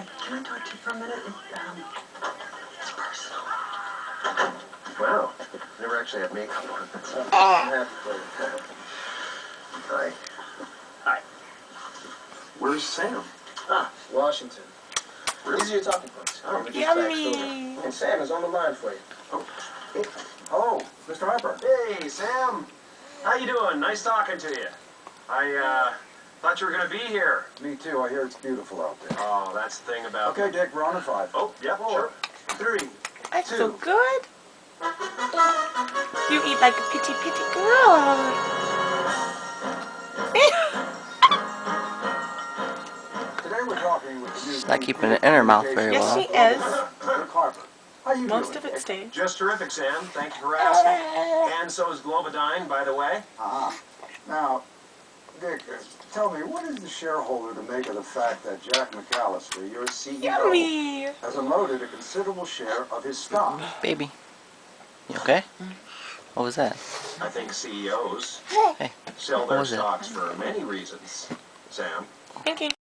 can I talk to you for a minute? It's personal. Wow. Never actually had makeup on. Hi. Hi. Where's Sam? Washington. Really? These are your talking points. Oh, We just Yummy. faxed over. And Sam is on the line for you. Oh. Hey. Hello, Mr. Harper. Hey, Sam. How you doing? Nice talking to you. I thought you were going to be here. Me too. I hear it's beautiful out there. Oh, that's the thing about... Okay, Dick, we're on at 5. Oh, yep, sure. 3. That's Two. so good. You eat like a pitty girl. Today we're talking with the new... She's not keeping it in her mouth very Yes, well. she is. Dick Harper. How you Most doing, of it Dick? stays. Just terrific, Sam. Thank you for asking. And so is Globadine, by the way. Now, Dick, tell me, what is the shareholder to make of the fact that Jack McAllister, your CEO, Yummy. has unloaded a considerable share of his stock? Baby. You okay? What was that? I think CEOs Hey, sell what their was it? stocks for many reasons, Sam. Thank you.